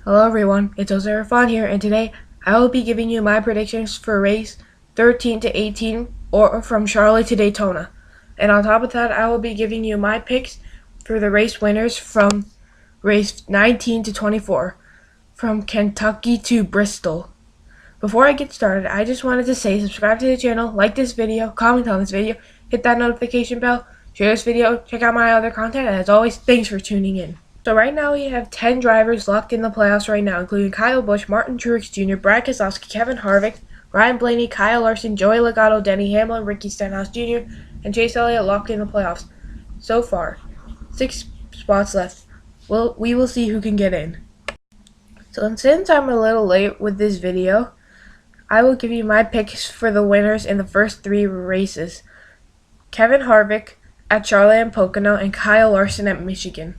Hello everyone, it's Ozarafon here, and today I will be giving you my predictions for race 13 to 18 or from Charlotte to Daytona. And on top of that, I will be giving you my picks for the race winners from race 19 to 24, from Kentucky to Bristol. Before I get started, I just wanted to say subscribe to the channel, like this video, comment on this video, hit that notification bell, share this video, check out my other content, and as always, thanks for tuning in. So right now we have 10 drivers locked in the playoffs right now, including Kyle Busch, Martin Truex Jr., Brad Keselowski, Kevin Harvick, Ryan Blaney, Kyle Larson, Joey Logano, Denny Hamlin, Ricky Stenhouse Jr., and Chase Elliott locked in the playoffs. So far, 6 spots left. We will see who can get in. So since I'm a little late with this video, I will give you my picks for the winners in the first 3 races. Kevin Harvick at Charlotte and Pocono, and Kyle Larson at Michigan.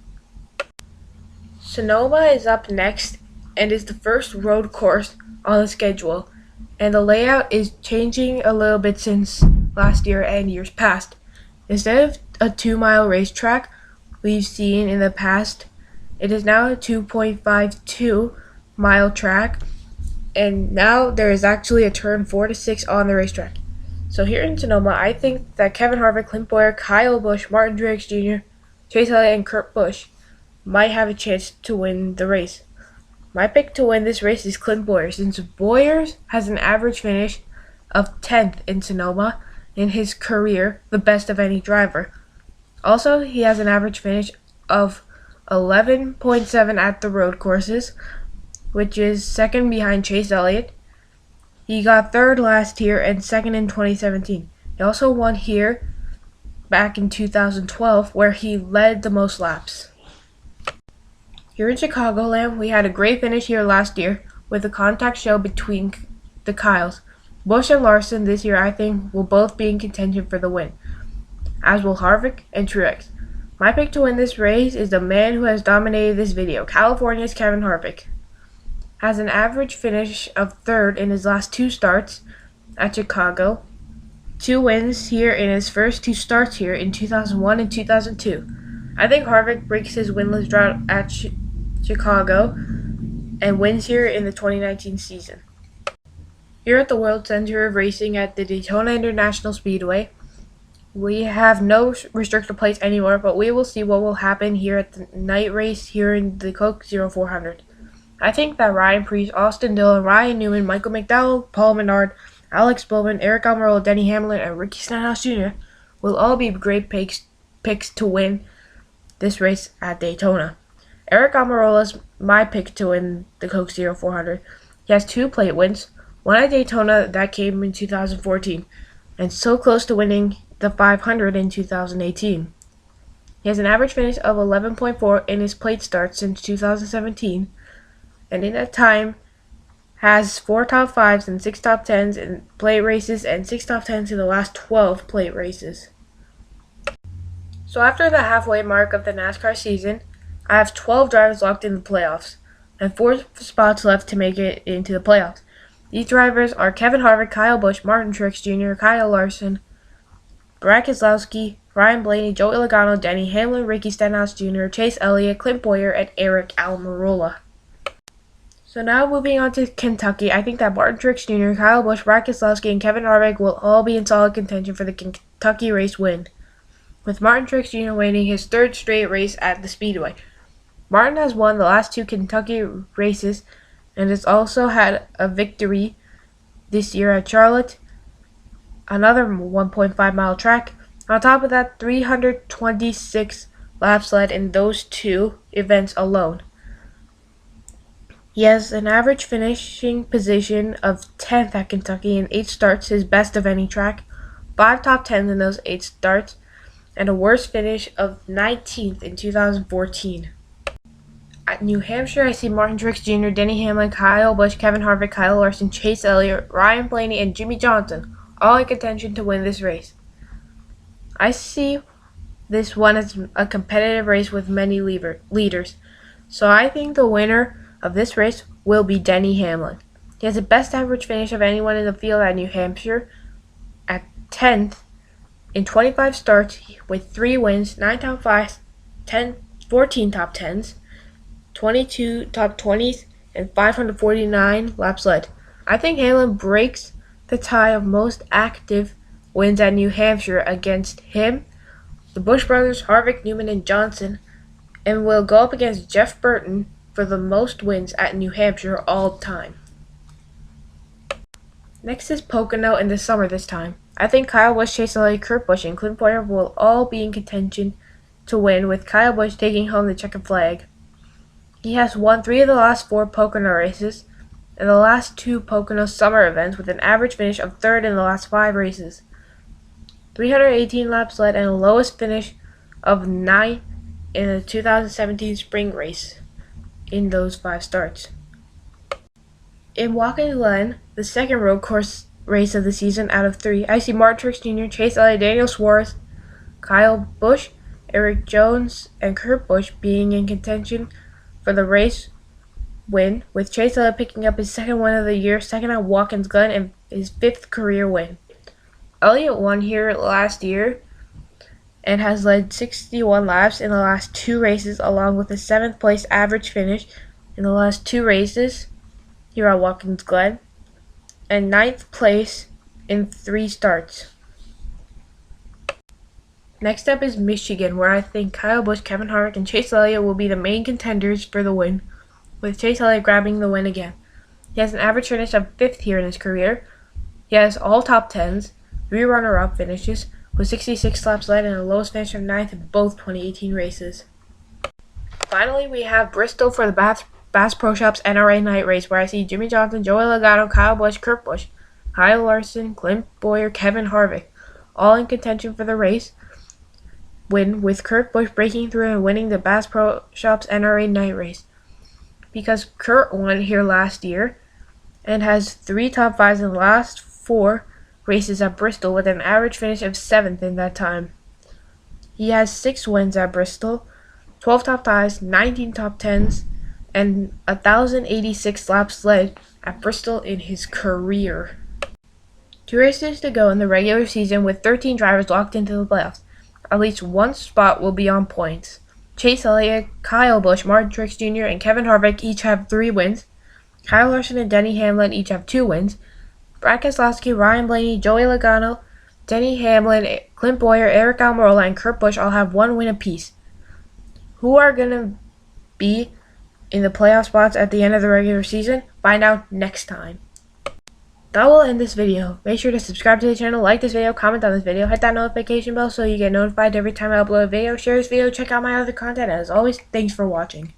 Sonoma is up next and is the first road course on the schedule, and the layout is changing a little bit since last year and years past. Instead of a 2-mile racetrack we've seen in the past, it is now a 2.52-mile track, and now there is actually a turn 4 to 6 on the racetrack. So here in Sonoma, I think that Kevin Harvick, Clint Bowyer, Kyle Busch, Martin Truex Jr., Chase Elliott, and Kurt Busch might have a chance to win the race. My pick to win this race is Clint Bowyer, since Bowyer has an average finish of 10th in Sonoma in his career, the best of any driver. Also, he has an average finish of 11.7 at the road courses, which is second behind Chase Elliott. He got third last year and second in 2017. He also won here back in 2012, where he led the most laps. Here in Chicagoland, we had a great finish here last year with a contact show between the Kyles. Busch and Larson this year, I think, will both be in contention for the win, as will Harvick and Truex. My pick to win this race is the man who has dominated this video, California's Kevin Harvick. Has an average finish of 3rd in his last 2 starts at Chicago, 2 wins here in his first 2 starts here in 2001 and 2002. I think Harvick breaks his winless drought at Chicago and wins here in the 2019 season. Here at the World Center of Racing at the Daytona International Speedway, we have no restrictor plates anymore, but we will see what will happen here at the night race here in the Coke 0400. I think that Ryan Preece, Austin Dillon, Ryan Newman, Michael McDowell, Paul Menard, Alex Bowman, Eric Almirola, Denny Hamlin, and Ricky Stenhouse Jr. will all be great picks to win this race at Daytona. Eric Almirola is my pick to win the Coke 0400. He has 2 plate wins, one at Daytona that came in 2014, and so close to winning the 500 in 2018. He has an average finish of 11.4 in his plate starts since 2017, and in that time has 4 top 5s and 6 top 10s in plate races and 6 top 10s in the last 12 plate races. So after the halfway mark of the Nascar season, I have 12 drivers locked in the playoffs, and 4 spots left to make it into the playoffs. These drivers are Kevin Harvick, Kyle Busch, Martin Truex Jr., Kyle Larson, Brad Keselowski, Ryan Blaney, Joey Logano, Denny Hamlin, Ricky Stenhouse Jr., Chase Elliott, Clint Bowyer, and Eric Almirola. So now moving on to Kentucky, I think that Martin Truex Jr., Kyle Busch, Brad Keselowski, and Kevin Harvick will all be in solid contention for the Kentucky race win, with Martin Truex Jr. winning his 3rd straight race at the Speedway. Martin has won the last 2 Kentucky races and has also had a victory this year at Charlotte, another 1.5-mile track. On top of that, 326 laps led in those 2 events alone. He has an average finishing position of 10th at Kentucky in 8 starts, his best of any track, 5 top 10s in those 8 starts, and a worst finish of 19th in 2014. At New Hampshire, I see Martin Truex Jr., Denny Hamlin, Kyle Busch, Kevin Harvick, Kyle Larson, Chase Elliott, Ryan Blaney, and Jimmy Johnson all in contention to win this race. I see this one as a competitive race with many leaders, so I think the winner of this race will be Denny Hamlin. He has the best average finish of anyone in the field at New Hampshire at 10th in 25 starts with 3 wins, 9 top 5s, 14 top 10s, 22 top 20s, and 549 laps led. I think Hamlin breaks the tie of most active wins at New Hampshire against him, the Busch brothers, Harvick, Newman, and Johnson, and will go up against Jeff Burton for the most wins at New Hampshire all time. Next is Pocono in the summer this time. I think Kyle Busch, Chase Elliott, Kurt Busch, and Clint Bowyer will all be in contention to win, with Kyle Busch taking home the checkered flag. He has won 3 of the last 4 Pocono races and the last 2 Pocono summer events, with an average finish of 3rd in the last 5 races. 318 laps led and a lowest finish of 9 in the 2017 spring race in those 5 starts. In Watkins Glen, the second road course race of the season out of 3, I see Martin Truex Jr., Chase Elliott, Daniel Suarez, Kyle Busch, Eric Jones, and Kurt Busch being in contention for the race win, with Chase Elliott picking up his second win of the year, second at Watkins Glen, and his 5th career win. Elliott won here last year and has led 61 laps in the last 2 races, along with a 7th place average finish in the last 2 races here at Watkins Glen, and 9th place in 3 starts. Next up is Michigan, where I think Kyle Busch, Kevin Harvick, and Chase Elliott will be the main contenders for the win, with Chase Elliott grabbing the win again. He has an average finish of 5th here in his career. He has all top 10s, 3 runner-up finishes, with 66 laps led and a lowest finish of 9th in both 2018 races. Finally, we have Bristol for the Bass Pro Shops NRA night race, where I see Jimmie Johnson, Joey Logano, Kyle Busch, Kurt Busch, Kyle Larson, Clint Bowyer, Kevin Harvick, all in contention for the race win, with Kurt Busch breaking through and winning the Bass Pro Shops NRA night race. Because Kurt won here last year and has 3 top 5s in the last 4 races at Bristol, with an average finish of 7th in that time. He has 6 wins at Bristol, 12 top 5s, 19 top 10s, and 1,086 laps led at Bristol in his career. 2 races to go in the regular season, with 13 drivers locked into the playoffs. At least 1 spot will be on points. Chase Elliott, Kyle Busch, Martin Truex Jr., and Kevin Harvick each have 3 wins. Kyle Larson and Denny Hamlin each have 2 wins. Brad Keselowski, Ryan Blaney, Joey Logano, Denny Hamlin, Clint Bowyer, Eric Almirola, and Kurt Busch all have 1 win apiece. Who are going to be in the playoff spots at the end of the regular season? Find out next time. That will end this video. Make sure to subscribe to the channel, like this video, comment on this video, hit that notification bell so you get notified every time I upload a video, share this video, check out my other content, and as always, thanks for watching.